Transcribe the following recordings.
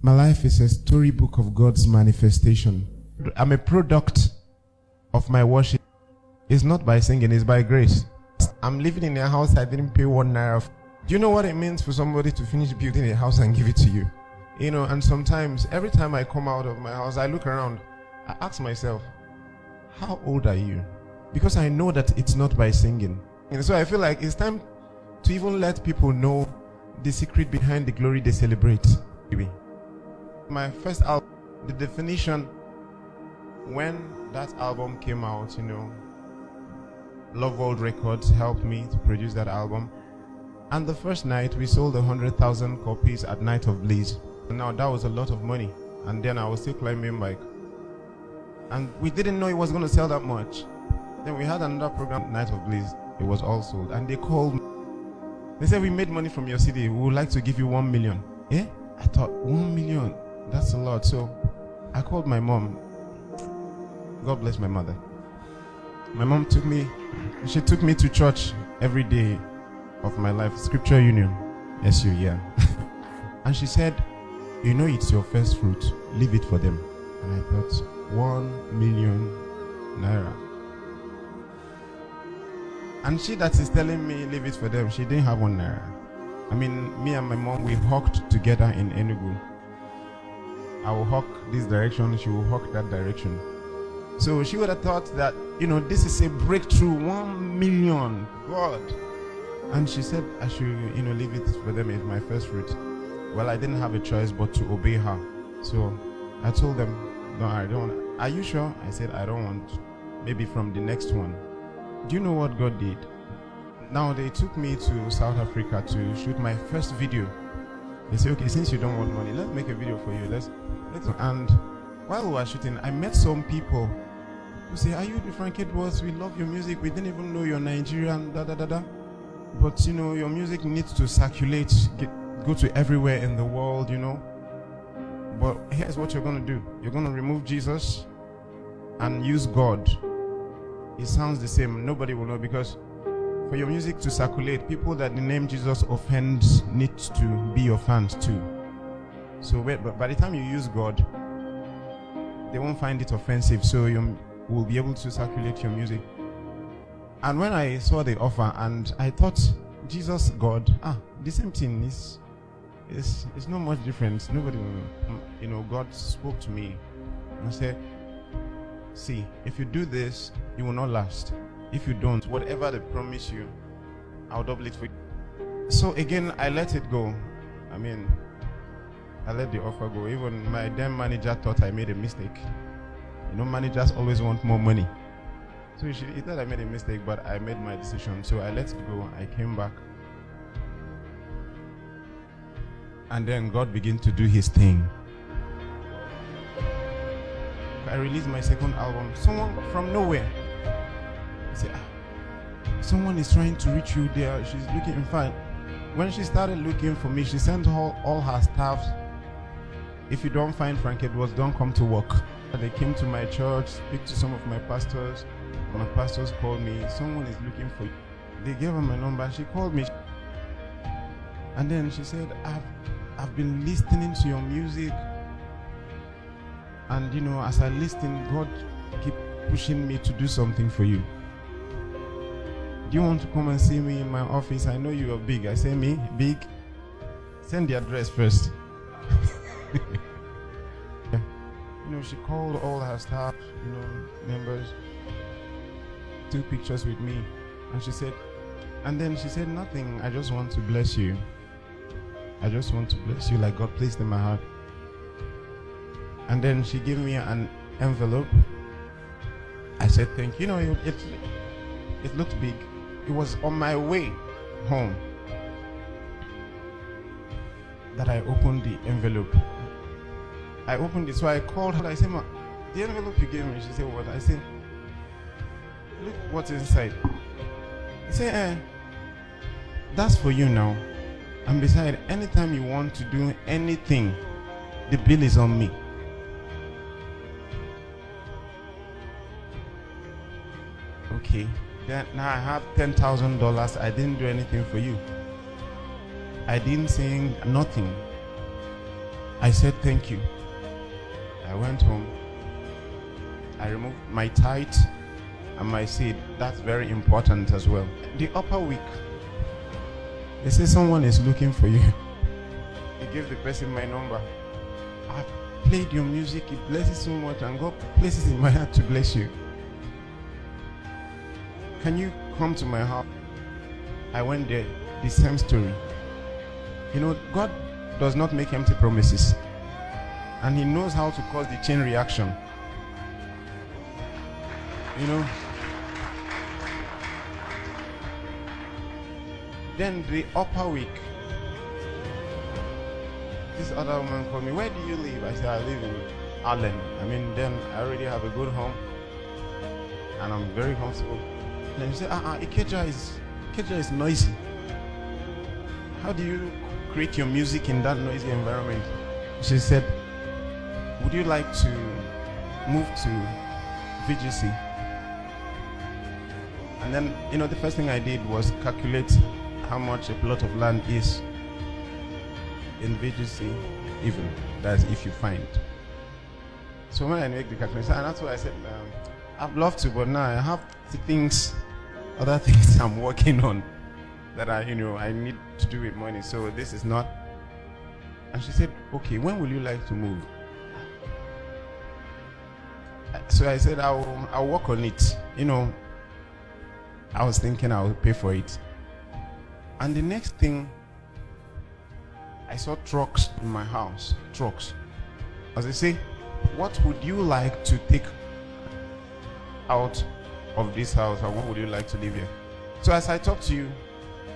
My life is a storybook of God's manifestation. I'm a product of my worship. It's not by singing, it's by grace. I'm living in a house I didn't pay 1 naira. Do you know what it means for somebody to finish building a house and give it to you? You know, and sometimes, every time I come out of my house, I look around, I ask myself, how old are you? Because I know that it's not by singing. And so I feel like it's time to even let people know the secret behind the glory they celebrate. My first album, The Definition, when that album came out, you know, Love World Records helped me to produce that album. And the first night, we sold 100,000 copies at Night of Bliss. Now, that was a lot of money. And then I was still climbing bike. And we didn't know it was going to sell that much. Then we had another program, Night of Bliss. It was all sold. And they called me. They said, we made money from your CD. We would like to give you 1 million. Eh? I thought, 1 million? That's a lot. So I called my mom. God bless my mother. My mom took me to church every day of my life. Scripture Union. SU, yeah. And she said, you know it's your first fruit. Leave it for them. And I thought, 1 million naira. And she that is telling me leave it for them, she didn't have 1 naira. I mean, me and my mom, we hawked together in Enugu. I will hawk this direction, she will hawk that direction. So she would have thought that, you know, this is a breakthrough, 1 million, God. And she said I should, you know, leave it for them as my first fruit. Well, I didn't have a choice but to obey her. So I told them, no, I don't want. Are you sure? I said, I don't want. Maybe from the next one. Do you know what God did? Now they took me to South Africa to shoot my first video. They said, okay, since you don't want money, let's make a video for you. Let's. And while we were shooting, I met some people who say, are you the Frank Edwards? We love your music. We didn't even know you're Nigerian, da da da da. But you know, your music needs to circulate, go to everywhere in the world, you know. But here's what you're going to do. You're going to remove Jesus and use God. It sounds the same. Nobody will know, because for your music to circulate, people that the name Jesus offends need to be your fans too. So but by the time you use God, they won't find it offensive, so you will be able to circulate your music. And when I saw the offer, and I thought, Jesus, God, the same thing is not much different. Nobody will, you know, God spoke to me and said, see, if you do this, you will not last. If you don't, whatever they promise you, I'll double it for you. So again, I let it go. I mean, I let the offer go. Even my damn manager thought I made a mistake. You know, managers always want more money. So he thought I made a mistake, but I made my decision. So I let it go. I came back. And then God began to do his thing. I released my second album. Someone from nowhere said, someone is trying to reach you there. She's looking. In fact, when she started looking for me, she sent all her staff. If you don't find Frank Edwards, don't come to work. They came to my church, speak to some of my pastors. My pastors called me. Someone is looking for you. They gave her my number. She called me. And then she said, I've been listening to your music. And you know, as I listen, God keep pushing me to do something for you. Do you want to come and see me in my office? I know you are big. I say, me? Big? Send the address first. You know, she called all her staff, you know, members, took pictures with me. And she said, nothing. I just want to bless you. I just want to bless you like God placed in my heart. And then she gave me an envelope. I said, thank you. You know, it looked big. It was on my way home that I opened the envelope. I opened it, so I called her. I said, ma, the envelope you gave me. She said, what? I said, look what's inside. She said, that's for you now. And besides, anytime you want to do anything, the bill is on me. Okay, then now I have $10,000. I didn't do anything for you. I didn't sing nothing. I said thank you. I went home. I removed my tithe and my seed. That's very important as well. The upper week, they say someone is looking for you. He gave the person my number. I've played your music, it blesses so much, and God places in my heart to bless you. Can you come to my house? I went there, the same story. You know, God does not make empty promises, and He knows how to cause the chain reaction. You know, then the upper week, this other woman called me. Where do you live? I said, I live in Ireland. I mean, then I already have a good home and I'm very comfortable. And she said, Ikeja is noisy. How do you create your music in that noisy environment? She said, would you like to move to VGC? And then, you know, the first thing I did was calculate how much a plot of land is in VGC, even. That's if you find. So when I make the calculation, and that's why I said, I'd love to, but now I have other things I'm working on that I need to do with money. So this is not. And she said, okay, when will you like to move? So I said, I'll work on it. You know, I was thinking I'll pay for it. And the next thing, I saw trucks in my house. Trucks. As I say, what would you like to take out of this house, or what would you like to live here? So as I talk to you,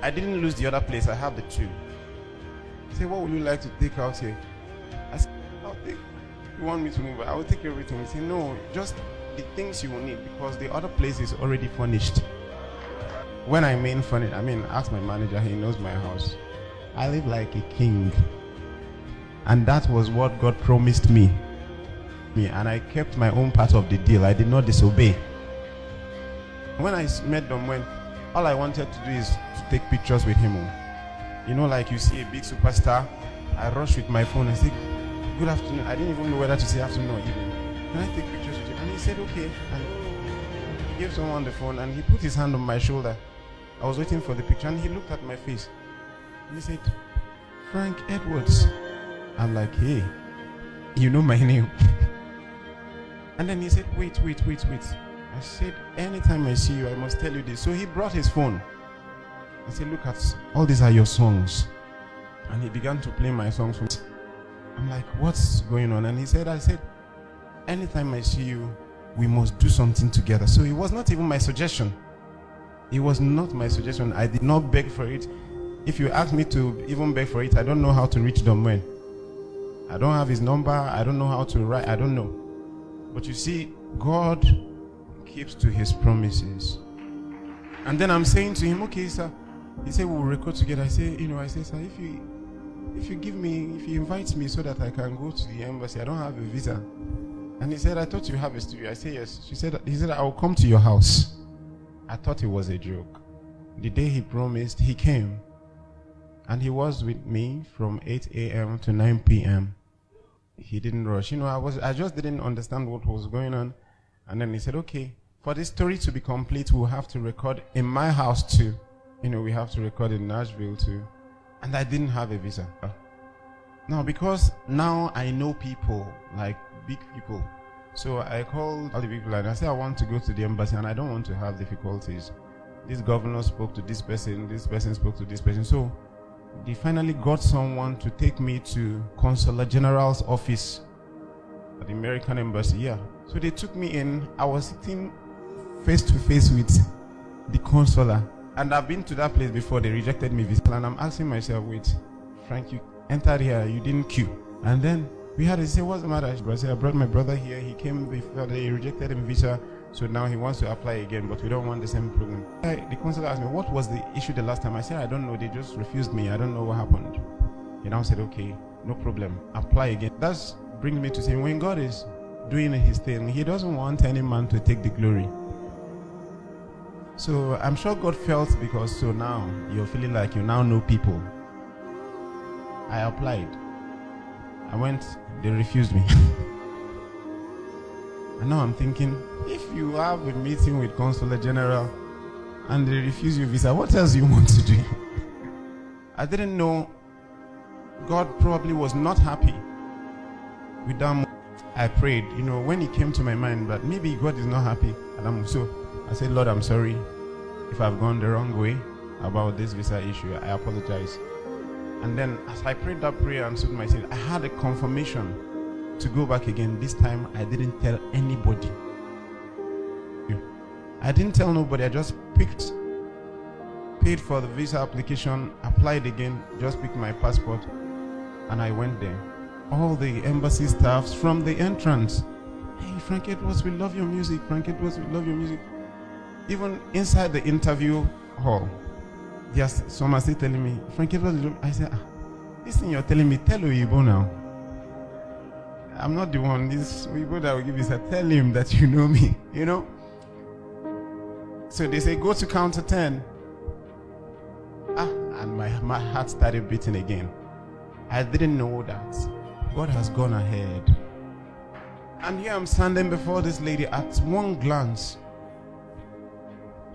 I didn't lose the other place. I have the two. I say, what would you like to take out here? I said, I'll take. You want me to move? I will take everything. He said, no, just the things you will need, because the other place is already furnished. When I mean furnished, ask my manager. He knows my house. I live like a king, and that was what God promised me. And I kept my own part of the deal. I did not disobey. When I met them, all I wanted to do is to take pictures with him. You know, like you see a big superstar, I rush with my phone and say, good afternoon. I didn't even know whether to say afternoon or evening. Can I take pictures with you? And he said, okay. And he gave someone the phone, and he put his hand on my shoulder. I was waiting for the picture, and he looked at my face. And he said, Frank Edwards. I'm like, hey, you know my name. And then he said, wait. I said, anytime I see you, I must tell you this. So he brought his phone. I said, look at, all these are your songs. And he began to play my songs for me. I'm like, what's going on? And I said, anytime I see you, we must do something together. So it was not even my suggestion. It was not my suggestion. I did not beg for it. If you ask me to even beg for it, I don't know how to reach Domwen. I don't have his number. I don't know how to write. I don't know. But you see, God keeps to his promises. And then I'm saying to him, okay, sir. He said, we'll record together. I say, sir, if you invite me so that I can go to the embassy, I don't have a visa. And he said, I thought you have a studio. I said, yes. He said, I will come to your house. I thought it was a joke. The day he promised, he came. And he was with me from 8 a.m. to 9 p.m. He didn't rush. I just didn't understand what was going on. And then he said, okay, for this story to be complete, we'll have to record in my house too. We have to record in Nashville too. And I didn't have a visa. Now, because now I know people, like big people. So I called all the people and I said, I want to go to the embassy and I don't want to have difficulties. This governor spoke to this person spoke to this person. So they finally got someone to take me to Consular General's office at the American embassy. Yeah. So they took me in. I was sitting face to face with the consular. And I've been to that place before. They rejected me visa. And I'm asking myself, wait, Frank, you entered here, you didn't queue. And then we had to say, what's the matter? I said, I brought my brother here. He came before, they rejected him visa. So now he wants to apply again, but we don't want the same problem. The consular asked me, what was the issue the last time? I said, I don't know. They just refused me. I don't know what happened. He now said, okay, no problem. Apply again. That brings me to saying, when God is doing his thing, he doesn't want any man to take the glory. So I'm sure God felt, because so now you're feeling like you now know people. I applied. I went, they refused me. And now I'm thinking, if you have a meeting with Consulate General and they refuse you visa, what else do you want to do? I didn't know God probably was not happy with that. I prayed, when it came to my mind that maybe God is not happy. So I said, Lord, I'm sorry if I've gone the wrong way about this visa issue. I apologize. And then as I prayed that prayer and stood myself, I had a confirmation to go back again. This time I didn't tell anybody. I didn't tell nobody. I just paid for the visa application, applied again, just picked my passport, and I went there. All the embassy staffs from the entrance, hey, Frank Edwards, we love your music. Frank Edwards, we love your music. Even inside the interview hall, yes, someone still telling me, Frank Edwards, I said, this thing you're telling me, tell Oyibo now. I'm not the one. This Oyibo that will give you, tell him that you know me, So they say, go to counter 10. And my heart started beating again. I didn't know that God has gone ahead. And here I'm standing before this lady. At one glance,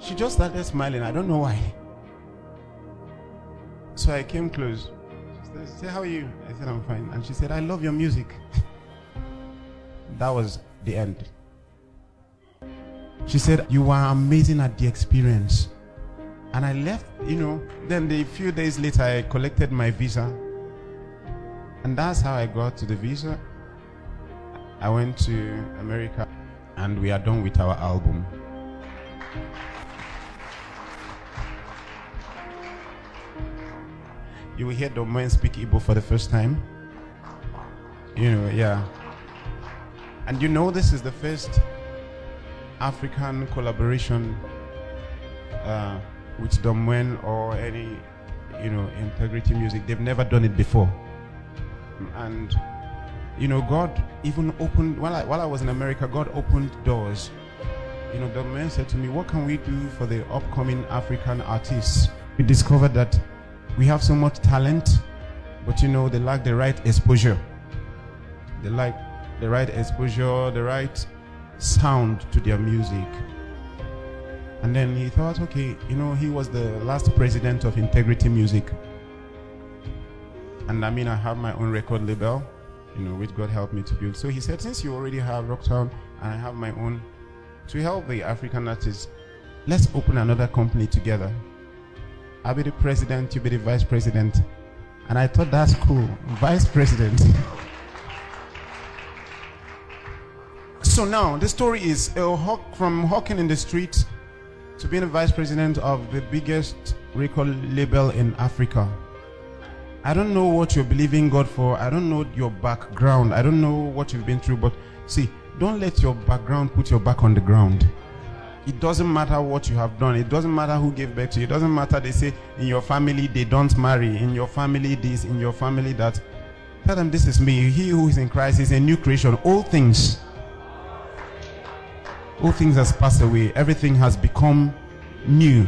she just started smiling. I don't know why. So I came close. She said, how are you? I said, I'm fine. And she said, I love your music. That was the end. She said, you were amazing at the experience. And I left, then a few days later, I collected my visa. And that's how I got to the visa. I went to America and we are done with our album. You will hear the men speak Igbo for the first time. Yeah. And this is the first African collaboration with Domwen or any, integrity music. They've never done it before. And, God even opened, while I was in America, God opened doors. Domwen said to me, what can we do for the upcoming African artists? We discovered that we have so much talent, but they lack the right exposure. They lack the right exposure, the right sound to their music. And then he thought, okay, he was the last president of Integrity Music. And I have my own record label, which God helped me to build. So he said, since you already have Rocktown and I have my own, to help the African artists, let's open another company together. I'll be the president, you be the vice president. And I thought, that's cool, vice president. So now the story is from hawking in the street to being a vice president of the biggest record label in Africa. I don't know what you're believing God for. I don't know your background. I don't know what you've been through. But see, don't let your background put your back on the ground. It doesn't matter what you have done. It doesn't matter who gave birth to you. It doesn't matter, they say, in your family they don't marry. In your family this, in your family that. Tell them, this is me. He who is in Christ is a new creation. All things has passed away. Everything has become new.